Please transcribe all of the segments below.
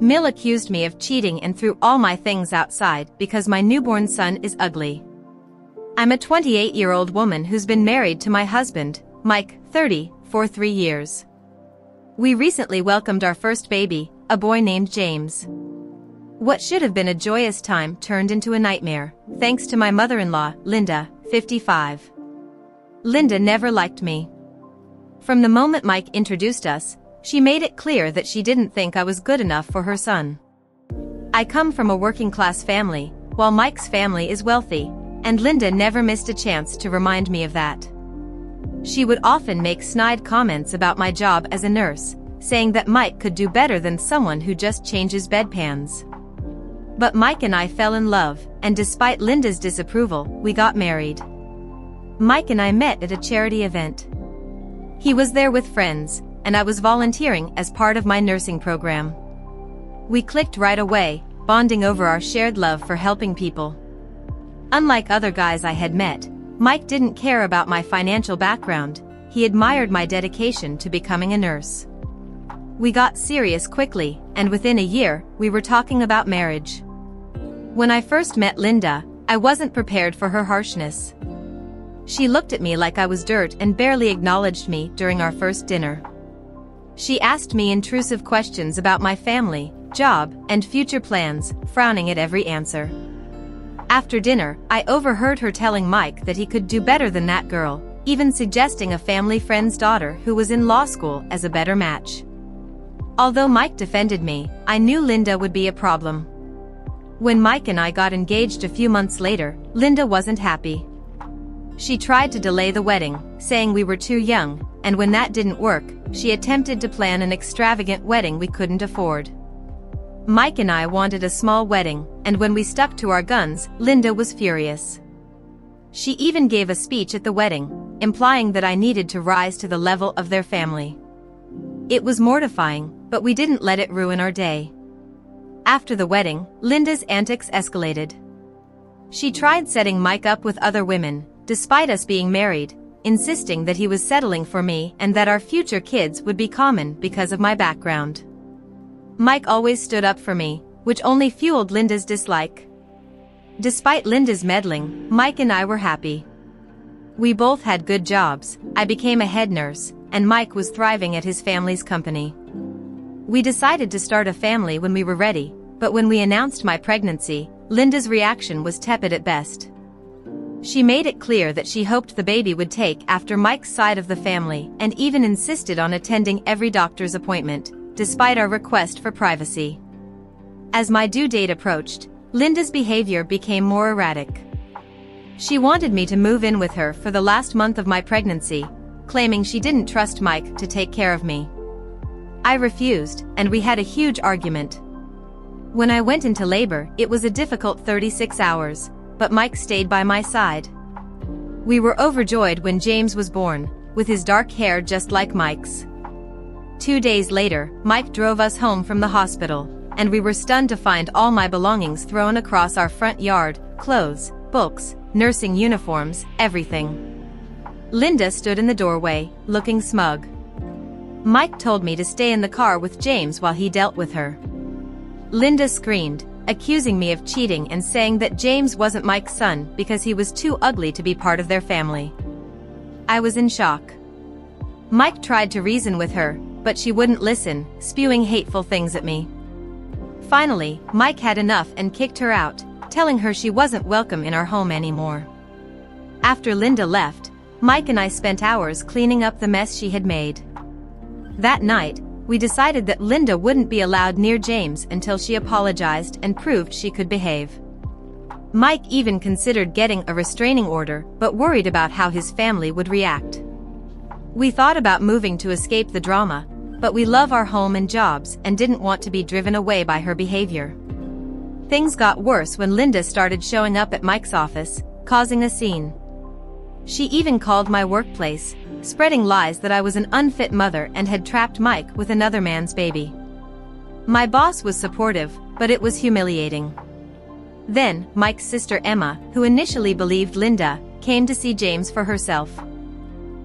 Mill accused me of cheating and threw all my things outside because my newborn son is ugly. I'm a 28-year-old woman who's been married to my husband, Mike, 30, for 3 years. We recently welcomed our first baby, a boy named James. What should have been a joyous time turned into a nightmare, thanks to my mother-in-law, Linda, 55. Linda never liked me. From the moment Mike introduced us, she made it clear that she didn't think I was good enough for her son. I come from a working-class family, while Mike's family is wealthy, and Linda never missed a chance to remind me of that. She would often make snide comments about my job as a nurse, saying that Mike could do better than someone who just changes bedpans. But Mike and I fell in love, and despite Linda's disapproval, we got married. Mike and I met at a charity event. He was there with friends, and I was volunteering as part of my nursing program. We clicked right away, bonding over our shared love for helping people. Unlike other guys I had met, Mike didn't care about my financial background. He admired my dedication to becoming a nurse. We got serious quickly, and within a year, we were talking about marriage. When I first met Linda, I wasn't prepared for her harshness. She looked at me like I was dirt and barely acknowledged me during our first dinner. She asked me intrusive questions about my family, job, and future plans, frowning at every answer. After dinner, I overheard her telling Mike that he could do better than that girl, even suggesting a family friend's daughter who was in law school as a better match. Although Mike defended me, I knew Linda would be a problem. When Mike and I got engaged a few months later, Linda wasn't happy. She tried to delay the wedding, saying we were too young, and when that didn't work, she attempted to plan an extravagant wedding we couldn't afford. Mike and I wanted a small wedding, and when we stuck to our guns, Linda was furious. She even gave a speech at the wedding, implying that I needed to rise to the level of their family. It was mortifying, but we didn't let it ruin our day. After the wedding, Linda's antics escalated. She tried setting Mike up with other women, despite us being married, insisting that he was settling for me and that our future kids would be common because of my background. Mike always stood up for me, which only fueled Linda's dislike. Despite Linda's meddling, Mike and I were happy. We both had good jobs. I became a head nurse, and Mike was thriving at his family's company. We decided to start a family when we were ready, but when we announced my pregnancy, Linda's reaction was tepid at best. She made it clear that she hoped the baby would take after Mike's side of the family and even insisted on attending every doctor's appointment, despite our request for privacy. As my due date approached, Linda's behavior became more erratic. She wanted me to move in with her for the last month of my pregnancy, claiming she didn't trust Mike to take care of me. I refused, and we had a huge argument. When I went into labor, it was a difficult 36 hours, but Mike stayed by my side. We were overjoyed when James was born, with his dark hair just like Mike's. 2 days later, Mike drove us home from the hospital, and we were stunned to find all my belongings thrown across our front yard: clothes, books, nursing uniforms, everything. Linda stood in the doorway, looking smug. Mike told me to stay in the car with James while he dealt with her. Linda screamed, accusing me of cheating and saying that James wasn't Mike's son because he was too ugly to be part of their family. I was in shock. Mike tried to reason with her, but she wouldn't listen, spewing hateful things at me. Finally, Mike had enough and kicked her out, telling her she wasn't welcome in our home anymore. After Linda left, Mike and I spent hours cleaning up the mess she had made. That night, we decided that Linda wouldn't be allowed near James until she apologized and proved she could behave. Mike even considered getting a restraining order, but worried about how his family would react. We thought about moving to escape the drama, but we love our home and jobs and didn't want to be driven away by her behavior. Things got worse when Linda started showing up at Mike's office, causing a scene. She even called my workplace, spreading lies that I was an unfit mother and had trapped Mike with another man's baby. My boss was supportive, but it was humiliating. Then, Mike's sister Emma, who initially believed Linda, came to see James for herself.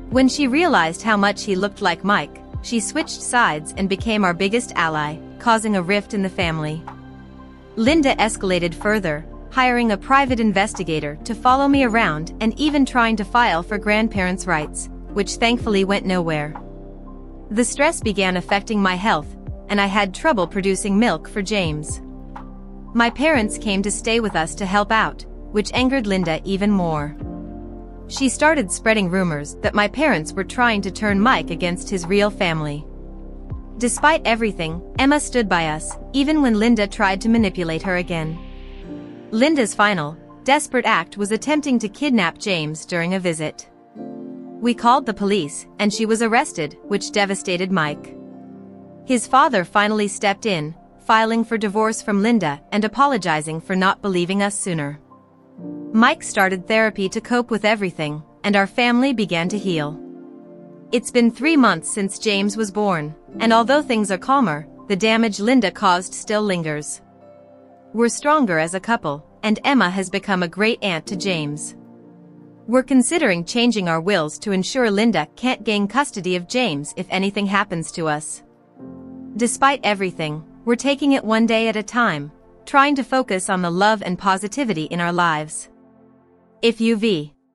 When she realized how much he looked like Mike, she switched sides and became our biggest ally, causing a rift in the family. Linda escalated further, hiring a private investigator to follow me around and even trying to file for grandparents' rights, which thankfully went nowhere. The stress began affecting my health, and I had trouble producing milk for James. My parents came to stay with us to help out, which angered Linda even more. She started spreading rumors that my parents were trying to turn Mike against his real family. Despite everything, Emma stood by us, even when Linda tried to manipulate her again. Linda's final, desperate act was attempting to kidnap James during a visit. We called the police, and she was arrested, which devastated Mike. His father finally stepped in, filing for divorce from Linda and apologizing for not believing us sooner. Mike started therapy to cope with everything, and our family began to heal. It's been 3 months since James was born, and although things are calmer, the damage Linda caused still lingers. We're stronger as a couple, and Emma has become a great aunt to James. We're considering changing our wills to ensure Linda can't gain custody of James if anything happens to us. Despite everything, we're taking it one day at a time, trying to focus on the love and positivity in our lives. If you've